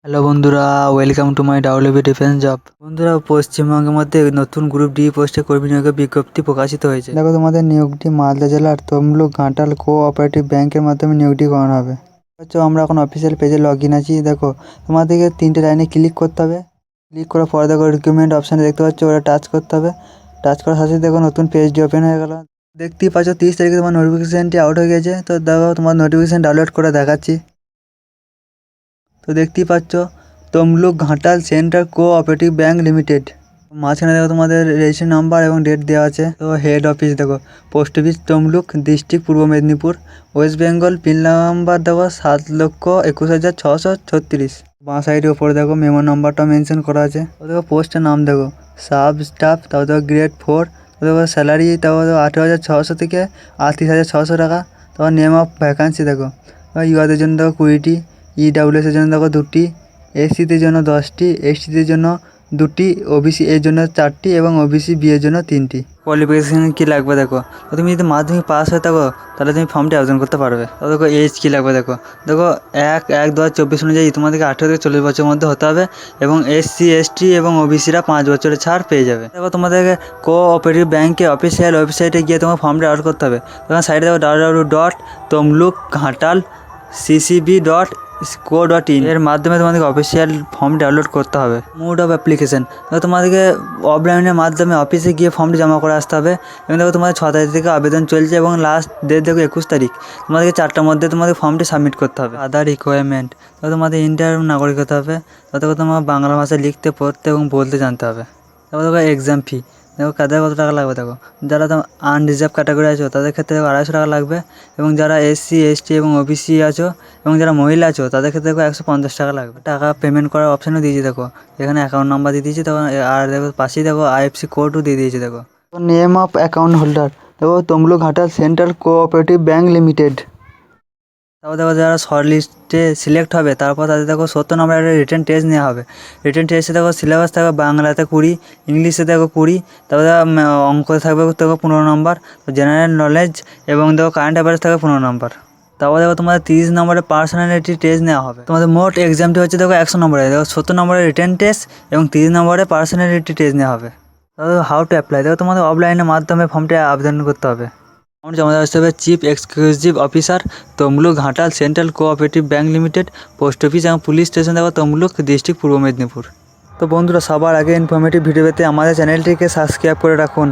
Hello বন্ধুরা, welcome to my WB defence job. বন্ধুরা, পশ্চিমবঙ্গের মধ্যে নতুন গ্রুপ ডি পোস্টে কর্মী নিয়োগের বিজ্ঞপ্তি প্রকাশিত হয়েছে। দেখো, তোমাদের নিয়োগটি মালদা জেলার তমলুক ঘাটাল কোঅপারেটিভ ব্যাংকের মাধ্যমে নিয়োগটি করানো হবে। আমরা এখন অফিসিয়াল পেজে লগ ইন আছি। দেখো, তোমাদেরকে তিনটে লাইনে ক্লিক করতে হবে। ক্লিক করার পরে দেখো রিক্রুটমেন্ট অপশানে দেখতে পাচ্ছ, ওটা টাচ করতে হবে। টাচ করার সাথে দেখো নতুন পেজটি ওপেন হয়ে গেল। দেখতেই পাচ্ছ 30 তারিখে তোমার নোটিফিকেশানটি আউট হয়ে গেছে। তো দেখো, তোমার নোটিফিকেশান ডাউনলোড করে দেখাচ্ছি। তো দেখতেই পাচ্ছ, Tamluk Ghatal central cooperative bank limited. মাঝখানে দেখো তোমাদের রেজিস্ট্রেশন নাম্বার এবং ডেট দেওয়া আছে। তো হেড অফিস দেখো, পোস্ট অফিস তমলুক, ডিস্ট্রিক্ট পূর্ব Medinipur, West Bengal. Pin number দেখো 7,21,636। বাঁ সাইডের ওপরে দেখো মেমো নাম্বারটা মেনশন করা আছে। তো দেখো পোস্টের নাম দেখো সাব স্টাফ, তারপর দেখো গ্রেড 4। তো দেখো স্যালারি তারপর 18,600 থেকে 38,600 টাকা। তারপর নেম অফ ভ্যাকান্সি দেখো, ইউআদের জন্য দেখো 20টি, ইডাব্লিউএসের জন্য দেখো 2টি, এসসিদের জন্য 10টি, এসটিদের জন্য 2টি, ওবিসি এর জন্য 4টি এবং ওবিসি বি এর জন্য 3টি। কোয়ালিফিকেশান কী লাগবে দেখো, তো তুমি যদি মাধ্যমিক পাস হয়ে থাকো তাহলে তুমি ফর্মটি আবেদন করতে পারবে। তো দেখো এজ কী লাগবে দেখো, 1/1/2024 অনুযায়ী তোমাদেরকে 18 থেকে 40 বছরের মধ্যে হতে হবে এবং এসসি এসটি এবং ওবিসিরা 5 বছরের ছাড় পেয়ে যাবে। দেখো তোমাদেরকে কোঅপারেটিভ ব্যাংকে অফিসিয়াল ওয়েবসাইটে গিয়ে তোমার ফর্মটি ডাউনলোড করতে হবে। তখন সাইডে দেখো www.tamlukghatal.ccb.co.in এর মাধ্যমে তোমাদেরকে অফিসিয়াল ফর্ম ডাউনলোড করতে হবে। মোড অফ অ্যাপ্লিকেশন, তোমাদেরকে অফলাইনের মাধ্যমে অফিসে গিয়ে ফর্মটি জমা করে আসতে হবে। এবং দেখো তোমাদের 6 তারিখ থেকে আবেদন চলছে এবং লাস্ট ডেট দেখো 21 তারিখ। তোমাদেরকে 4টার মধ্যে তোমাদের ফর্মটি সাবমিট করতে হবে। আদার রিকোয়ারমেন্ট, তো তোমাদের ইন্ডিয়ার নাগরিক হতে হবে। তারপর তোমার বাংলা ভাষায় লিখতে, পড়তে এবং বলতে জানতে হবে। তারপর দেখো এক্সাম ফি, দেখো কাদের কত টাকা লাগবে দেখো, যারা তোমার আনরিজার্ভ ক্যাটাগরি আছো তাদের ক্ষেত্রে দেখো 250 টাকা লাগবে। এবং যারা এসসি এসটি এবং ওবিসি আছো এবং যারা মহিলা আছো তাদের ক্ষেত্রে দেখো 150 টাকা লাগবে। টাকা পেমেন্ট করার অপশানও দিয়েছি দেখো, এখানে অ্যাকাউন্ট নাম্বার দিয়ে দিয়েছি। তখন আর দেখো পাশেই দেখো আইএফসি কোডও দিয়ে দিয়েছি দেখো। নেম অফ অ্যাকাউন্ট হোল্ডার দেখো Tamluk Ghatal central cooperative bank limited. তারপর দেখো যারা শর্ট লিস্টে সিলেক্ট হবে তারপর তাদের দেখো 70 নম্বরের একটা রিটেন টেস্ট নেওয়া হবে। রিটেন টেস্টে দেখো সিলেবাস থাকবে বাংলাতে 20, ইংলিশে দেখো 20, তারপর অঙ্কতে থাকবে দেখো 15 নম্বর, জেনারেল নলেজ এবং দেখো কারেন্ট অ্যাফেয়ার্স থাকবে 15 নম্বর। তারপর দেখো তোমাদের 30 নম্বরের পার্সোনালিটি টেস্ট নেওয়া হবে। তোমাদের মোট এক্সামটি হচ্ছে দেখো 100 নম্বরের, দেখো 70 নম্বরের রিটেন টেস্ট এবং 30 নম্বরের পার্সোনালিটি টেস্ট নেওয়া হবে। তারপর হাউ টু অ্যাপ্লাই, দেখো তোমাদের অফলাইনের মাধ্যমে ফর্মটি আবেদন করতে হবে। ফর্ম জমা দেওয়া আসতে হবে chief executive officer Tamluk Ghatal central cooperative bank limited, post office এবং পুলিশ স্টেশন দেখো তমলুক, ডিস্ট্রিক্ট পূর্ব মেদিনীপুর। তো বন্ধুরা, সবার আগে ইনফরমেটিভ ভিডিও পেতে আমাদের চ্যানেলটিকে সাবস্ক্রাইব করে রাখুন।